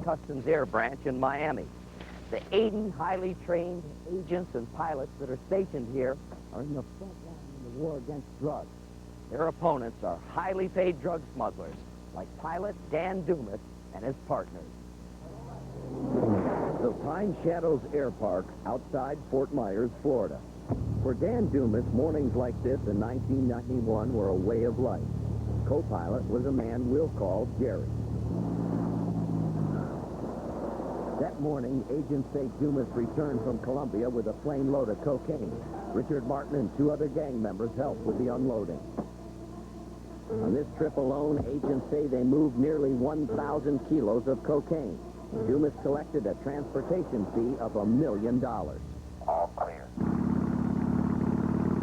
Customs Air Branch in Miami. The 80 highly trained agents and pilots that are stationed here are in the front line in the war against drugs. Their opponents are highly paid drug smugglers, like pilot Dan Dumas and his partners. The Pine Shadows Airpark outside Fort Myers, Florida. For Dan Dumas, mornings like this in 1991 were a way of life. Co-pilot was a man we'll call Jerry. That morning, agents say Dumas returned from Colombia with a plane load of cocaine. Richard Martin and 2 other gang members helped with the unloading. On this trip alone, agents say they moved nearly 1,000 kilos of cocaine. Dumas collected a transportation fee of $1 million. All clear.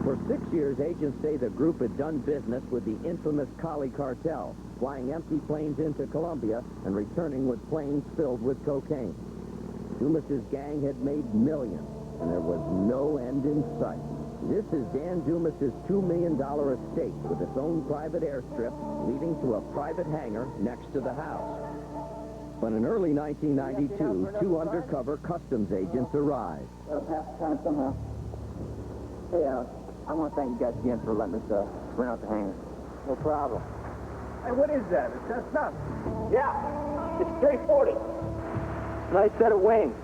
For 6 years, agents say the group had done business with the infamous Cali cartel, flying empty planes into Colombia and returning with planes filled with cocaine. Dumas's gang had made millions, and there was no end in sight. This is Dan Dumas's $2 million estate with its own private airstrip leading to a private hangar next to the house. But in early 1992, 2 undercover customs agents arrived. Got to pass the time somehow. Hey, I want to thank you guys again for letting us rent out the hangar. No problem. Hey, what is that? Is that stuff? Yeah, it's 340. Nice set of wings.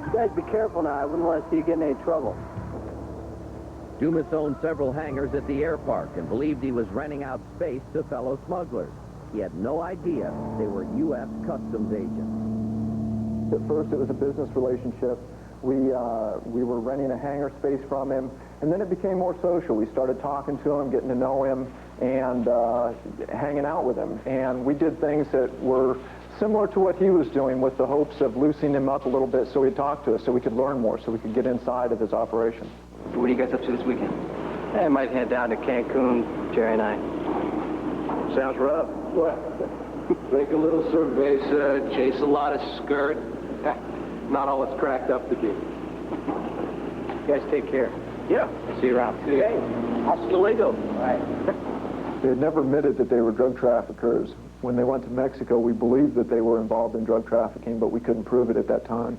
You guys be careful now. I wouldn't want to see you get in any trouble. Dumas owned several hangars at the Airpark and believed he was renting out space to fellow smugglers. He had no idea they were U.S. customs agents. At first, it was a business relationship. We were renting a hangar space from him, and then it became more social. We started talking to him, getting to know him, and hanging out with him. And we did things that were similar to what he was doing with the hopes of loosening him up a little bit so he'd talk to us, so we could learn more, so we could get inside of his operation. What are you guys up to this weekend? I might head down to Cancun, Jerry and I. Sounds rough. What? Drink a little cerveza, chase a lot of skirt. Not all it's cracked up to be. You guys take care. Yeah. See you around. See you. Hey, hasta luego. All right. They had never admitted that they were drug traffickers. When they went to Mexico, we believed that they were involved in drug trafficking, but we couldn't prove it at that time.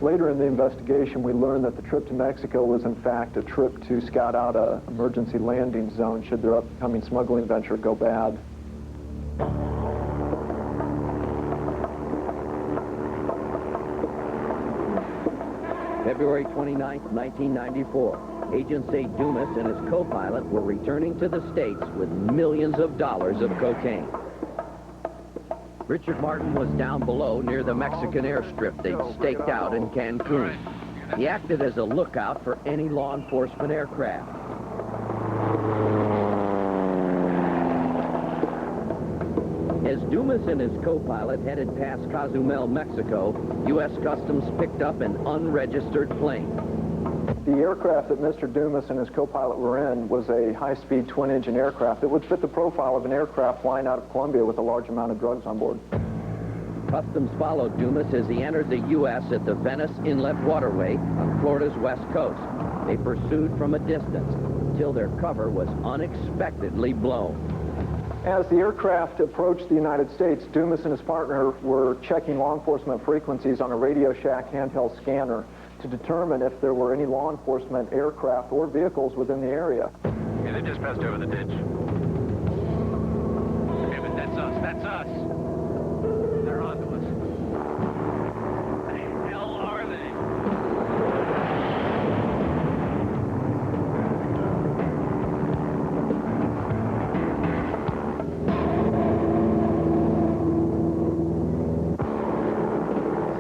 Later in the investigation, we learned that the trip to Mexico was in fact a trip to scout out an emergency landing zone should their upcoming smuggling venture go bad. February 29, 1994. Agents say Dumas and his co-pilot were returning to the States with millions of dollars of cocaine. Richard Martin was down below near the Mexican airstrip they'd staked out in Cancun. He acted as a lookout for any law enforcement aircraft. As Dumas and his co-pilot headed past Cozumel, Mexico, U.S. Customs picked up an unregistered plane. The aircraft that Mr. Dumas and his co-pilot were in was a high-speed twin-engine aircraft that would fit the profile of an aircraft flying out of Colombia with a large amount of drugs on board. Customs followed Dumas as he entered the U.S. at the Venice Inlet Waterway on Florida's west coast. They pursued from a distance until their cover was unexpectedly blown. As the aircraft approached the United States, Dumas and his partner were checking law enforcement frequencies on a Radio Shack handheld scanner to determine if there were any law enforcement aircraft or vehicles within the area. Yeah, they just passed over the ditch. Okay, but that's us. That's us. They're on to us. The hell are they?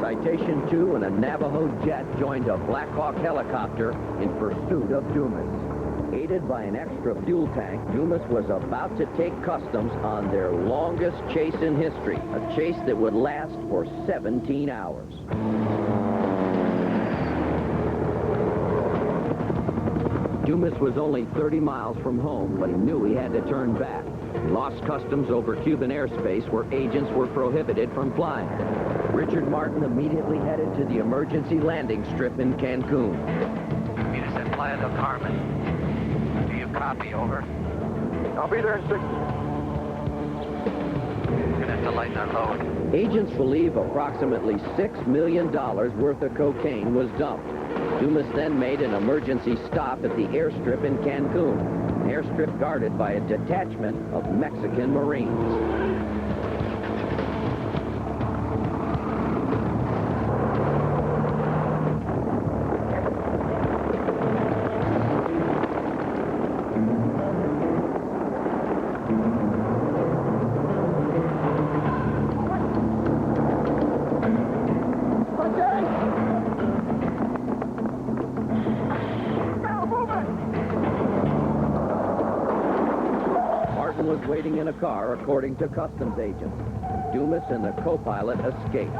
Citation 2 and a Navajo jet joined a Black Hawk helicopter in pursuit of Dumas. Aided by an extra fuel tank, Dumas was about to take customs on their longest chase in history, a chase that would last for 17 hours. Dumas was only 30 miles from home, but he knew he had to turn back. He lost customs over Cuban airspace where agents were prohibited from flying. Richard Martin immediately headed to the emergency landing strip in Cancun. Meet us at Playa del Carmen. Do you Copy, over. I'll be there in 60. We're gonna have to lighten our load. Agents believe approximately $6 million worth of cocaine was dumped. Dumas then made an emergency stop at the airstrip in Cancun, an airstrip guarded by a detachment of Mexican Marines. Martin was waiting in a car, according to customs agents. Dumas and the co-pilot escaped.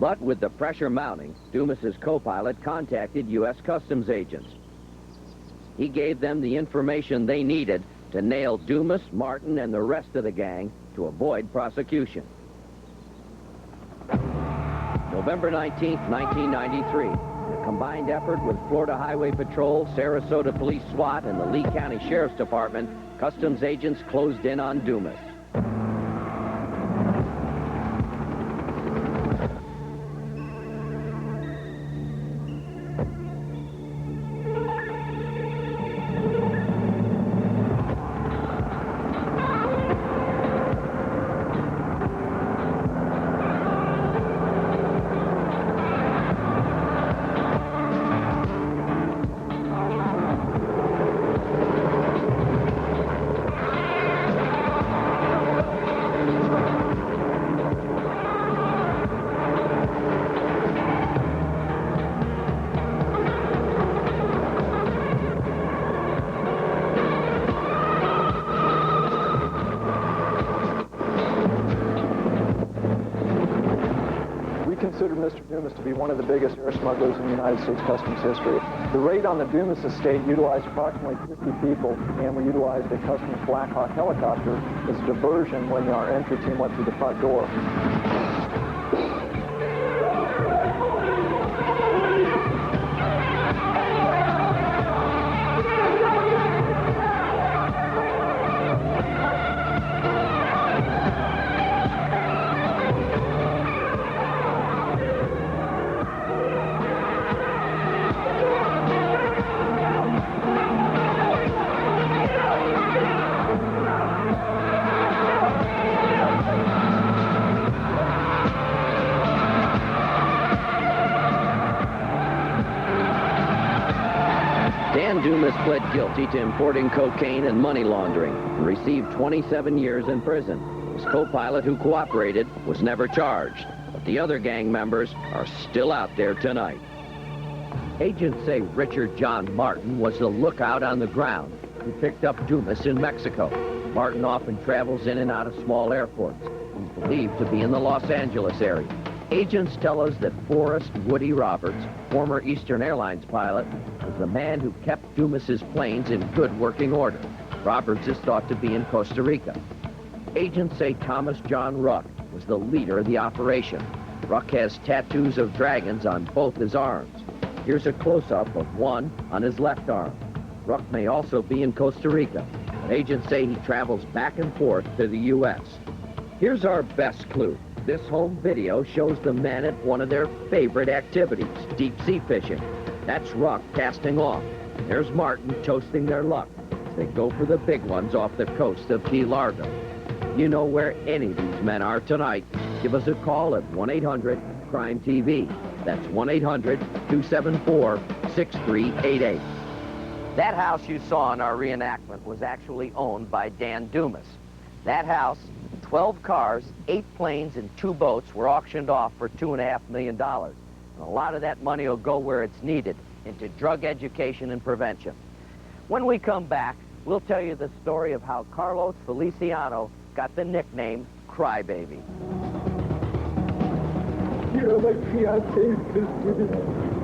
But with the pressure mounting, Dumas's co-pilot contacted U.S. customs agents. He gave them the information they needed to nail Dumas, Martin, and the rest of the gang to avoid prosecution. November 19, 1993, in a combined effort with Florida Highway Patrol, Sarasota Police SWAT, and the Lee County Sheriff's Department, customs agents closed in on Dumas. Considered Mr. Dumas to be one of the biggest air smugglers in United States Customs history. The raid on the Dumas estate utilized approximately 50 people, and we utilized a Customs Black Hawk helicopter as a diversion when our entry team went through the front door. Dumas pled guilty to importing cocaine and money laundering and received 27 years in prison. His co-pilot, who cooperated, was never charged, but the other gang members are still out there tonight. Agents say Richard John Martin was the lookout on the ground who picked up Dumas in Mexico. Martin often travels in and out of small airports. He's believed to be in the Los Angeles area. Agents tell us that Forrest Woody Roberts, former Eastern Airlines pilot, was the man who kept Dumas's planes in good working order. Roberts is thought to be in Costa Rica. Agents say Thomas John Ruck was the leader of the operation. Ruck has tattoos of dragons on both his arms. Here's a close-up of one on his left arm. Ruck may also be in Costa Rica, but agents say he travels back and forth to the U.S. Here's our best clue. This home video shows the men at one of their favorite activities, deep-sea fishing. That's Ruck casting off. There's Martin toasting their luck as they go for the big ones off the coast of Key Largo. You know where any of these men are tonight. Give us a call at 1-800-CRIME-TV. That's 1-800-274-6388. That house you saw in our reenactment was actually owned by Dan Dumas. That house, 12 cars, 8 planes, and 2 boats were auctioned off for $2.5 million. And a lot of that money will go where it's needed, into drug education and prevention. When we come back, we'll tell you the story of how Carlos Feliciano got the nickname Crybaby. You're my fiancé, Christine.